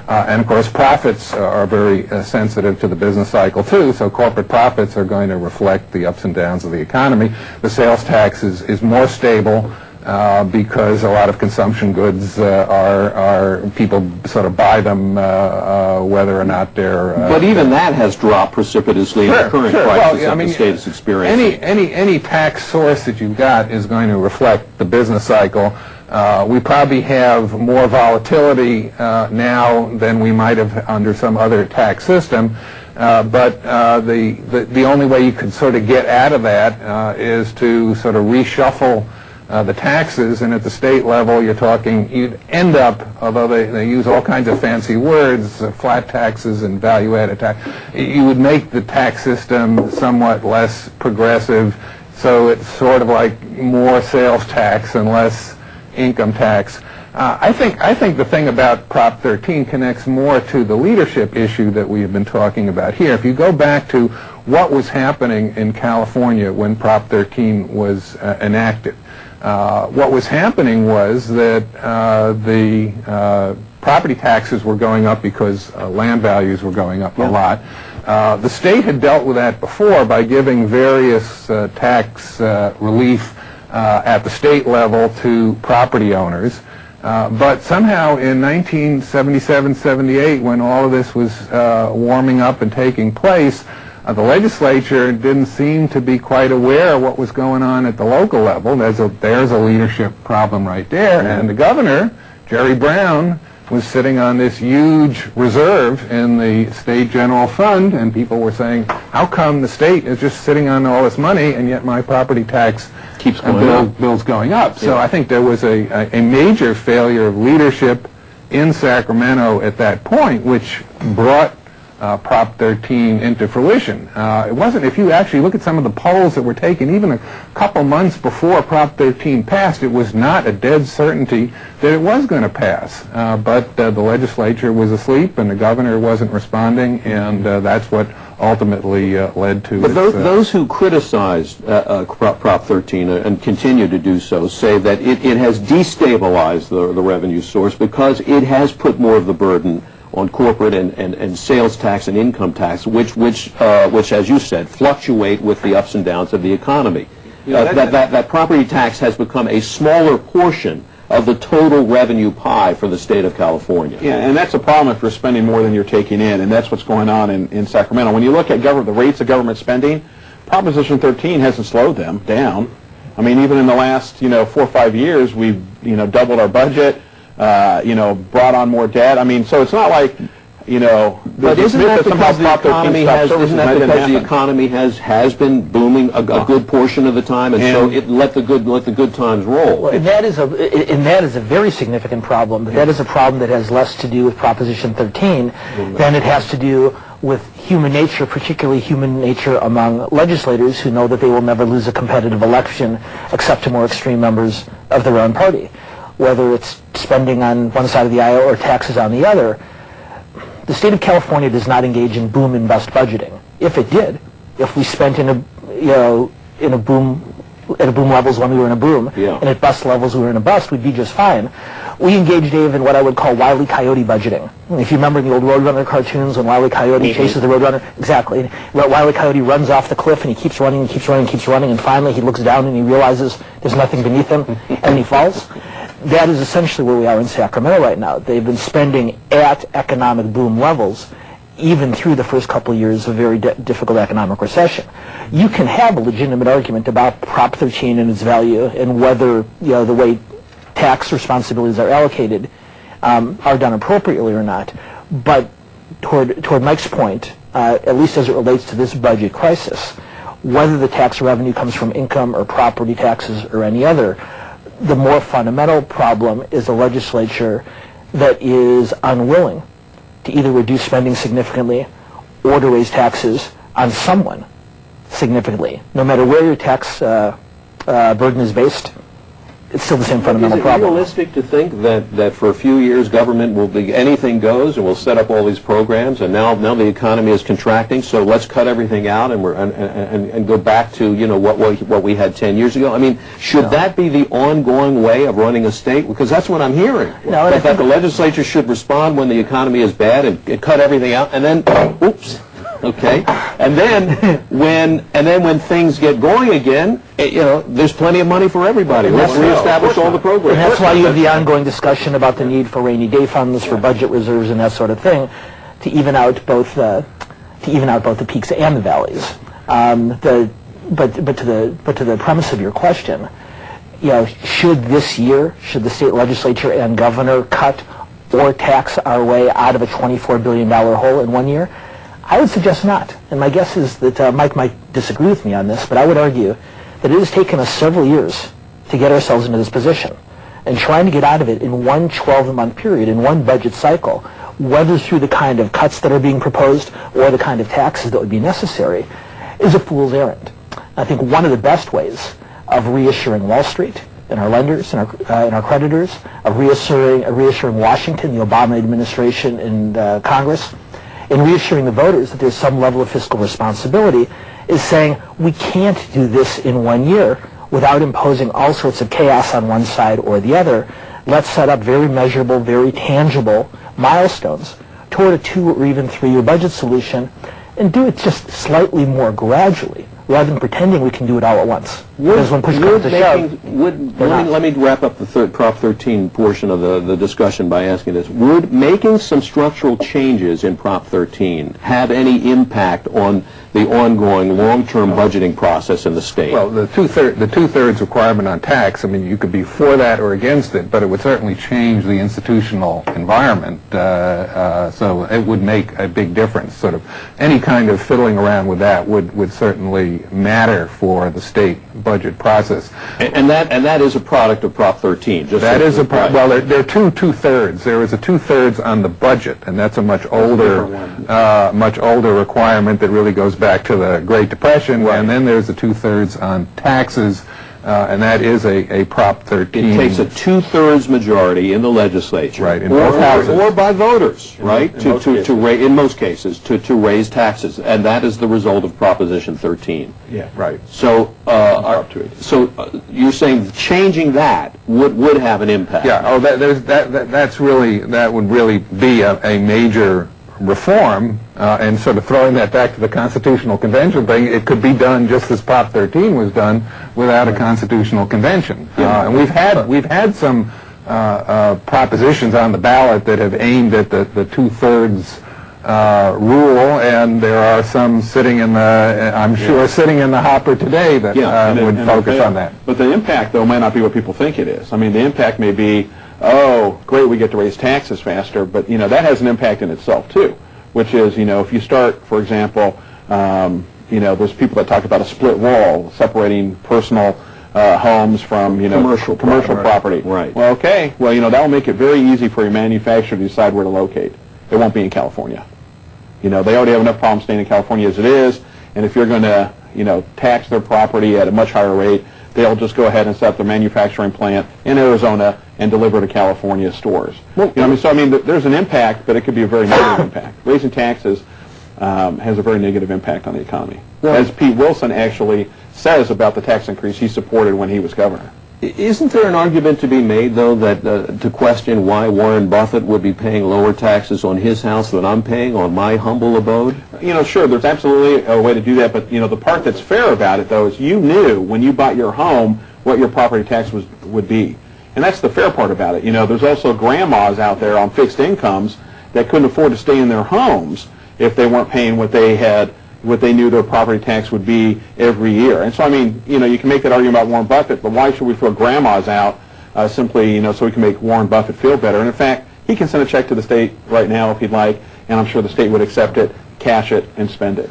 And of course, profits are very sensitive to the business cycle too, so corporate profits are going to reflect the ups and downs of the economy. The sales tax is more stable because a lot of consumption goods are people sort of buy them whether or not they're... but even that has dropped precipitously in the current crisis that the state is experiencing. Any tax source that you've got is going to reflect the business cycle. We probably have more volatility now than we might have under some other tax system, but the only way you can sort of get out of that is to sort of reshuffle the taxes, and at the state level you'd end up, although they use all kinds of fancy words, flat taxes and value-added tax, you would make the tax system somewhat less progressive, so it's sort of like more sales tax and less income tax. I think the thing about Prop 13 connects more to the leadership issue that we have been talking about here. If you go back to what was happening in California when Prop 13 was enacted, what was happening was that the property taxes were going up because land values were going up a lot. The state had dealt with that before by giving various tax relief at the state level to property owners. But somehow in 1977-78, when all of this was warming up and taking place, the legislature didn't seem to be quite aware of what was going on at the local level. There's a leadership problem right there. And the governor, Jerry Brown, was sitting on this huge reserve in the state general fund, and people were saying, how come the state is just sitting on all this money and yet my property tax keeps going up? Bill's going up. So I think there was a major failure of leadership in Sacramento at that point, which brought Prop 13 into fruition. It wasn't, if you actually look at some of the polls that were taken even a couple months before Prop 13 passed, it was not a dead certainty that it was going to pass. But the legislature was asleep and the governor wasn't responding, and that's what ultimately led to... But those who criticized Prop 13 and continue to do so say that it has destabilized the revenue source because it has put more of the burden on corporate and sales tax and income tax, which as you said, fluctuate with the ups and downs of the economy. That property tax has become a smaller portion of the total revenue pie for the state of California. Yeah, and that's a problem if you're spending more than you're taking in, and that's what's going on in Sacramento. When you look at the rates of government spending, Proposition 13 hasn't slowed them down. I mean, even in the last 4 or 5 years, we've doubled our budget. Brought on more debt. I mean, so it's not like, But isn't that because the economy has been booming a good portion of the time, and so it let the good times roll. Well, and that is a very significant problem. But that is a problem that has less to do with Proposition 13 than it has to do with human nature, particularly human nature among legislators who know that they will never lose a competitive election except to more extreme members of their own party. Whether it's spending on one side of the aisle or taxes on the other, the state of California does not engage in boom and bust budgeting. If it did, if we spent at boom levels when we were in a boom, and at bust levels we were in a bust, we'd be just fine. We engage, Dave, in what I would call Wile E. Coyote budgeting. If you remember the old Roadrunner cartoons when Wile E. Coyote chases the Roadrunner, exactly. Wile E. Coyote runs off the cliff and he keeps running and keeps running and keeps running, and finally he looks down and he realizes there's nothing beneath him, and he falls. That is essentially where we are in Sacramento right now. They've been spending at economic boom levels, even through the first couple of years of very difficult economic recession. You can have a legitimate argument about Prop 13 and its value and whether the way tax responsibilities are allocated are done appropriately or not. But toward Mike's point, at least as it relates to this budget crisis, whether the tax revenue comes from income or property taxes or any other, the more fundamental problem is a legislature that is unwilling to either reduce spending significantly or to raise taxes on someone significantly. No matter where your tax burden is based, it's still the same Is fundamental it problem. realistic to think that for a few years government will be anything goes and we'll set up all these programs and now the economy is contracting, so let's cut everything out and go back to what we had 10 years ago? I mean, should that be the ongoing way of running a state? Because that's what I'm hearing. No, that the legislature should respond when the economy is bad and cut everything out, and then oops. Okay, and then when things get going again, there's plenty of money for everybody. Let's reestablish all the programs. And that's why you have the ongoing discussion about the need for rainy day funds, for budget reserves, and that sort of thing, to even out both the peaks and the valleys. But to the premise of your question, should the state legislature and governor cut or tax our way out of a $24 billion hole in 1 year? I would suggest not. And my guess is that Mike might disagree with me on this, but I would argue that it has taken us several years to get ourselves into this position. And trying to get out of it in one 12-month period, in one budget cycle, whether through the kind of cuts that are being proposed or the kind of taxes that would be necessary, is a fool's errand. I think one of the best ways of reassuring Wall Street and our lenders and our creditors, of reassuring Washington, the Obama administration, and Congress, and reassuring the voters that there's some level of fiscal responsibility, is saying we can't do this in 1 year without imposing all sorts of chaos on one side or the other. Let's set up very measurable, very tangible milestones toward a 2 or even 3 year budget solution, and do it just slightly more gradually, rather than pretending we can do it all at once. Because when push comes to shove, let me wrap up the Prop 13 portion of the discussion by asking this. Would making some structural changes in Prop 13 have any impact on the ongoing long-term budgeting process in the state? Well, the two-thirds requirement on tax, I mean, you could be for that or against it, but it would certainly change the institutional environment, so it would make a big difference. Sort of any kind of fiddling around with that would certainly matter for the state budget process. And that is a product of Prop 13. That is a product. Well, there are two-thirds. There is a two-thirds on the budget, and that's a much older requirement that really goes back to the Great Depression. Right. And then there's a two-thirds on taxes, and that is a Prop 13. It takes a two-thirds majority in the legislature, right, or by voters, right, in most cases, to raise taxes, and that is the result of Proposition 13. Yeah, right. So, you're saying changing that would have an impact? Yeah. Oh, that would really be a major reform, and sort of throwing that back to the Constitutional Convention thing, it could be done just as Prop 13 was done without a Constitutional Convention. And we've had some propositions on the ballot that have aimed at the two-thirds rule, and there are some sitting in the hopper today that would focus on that. But the impact, though, may not be what people think it is. I mean, the impact may be, oh, great, we get to raise taxes faster, but, that has an impact in itself, too, which is, if you start, for example, there's people that talk about a split wall separating personal homes from, commercial property. Right. Well, okay, that will make it very easy for a manufacturer to decide where to locate. It won't be in California. They already have enough problems staying in California as it is, and if you're going to, tax their property at a much higher rate, they'll just go ahead and set up their manufacturing plant in Arizona and deliver to California stores. Well, there's an impact, but it could be a very negative impact. Raising taxes has a very negative impact on the economy. Well, as Pete Wilson actually says about the tax increase he supported when he was governor. Isn't there an argument to be made, though, that to question why Warren Buffett would be paying lower taxes on his house than I'm paying on my humble abode? Sure, there's absolutely a way to do that, but, the part that's fair about it, though, is you knew when you bought your home what your property tax would be. And that's the fair part about it. There's also grandmas out there on fixed incomes that couldn't afford to stay in their homes if they weren't paying what they knew their property tax would be every year. And so, you can make that argument about Warren Buffett, but why should we throw grandmas out simply, so we can make Warren Buffett feel better? And in fact, he can send a check to the state right now if he'd like, and I'm sure the state would accept it, cash it, and spend it.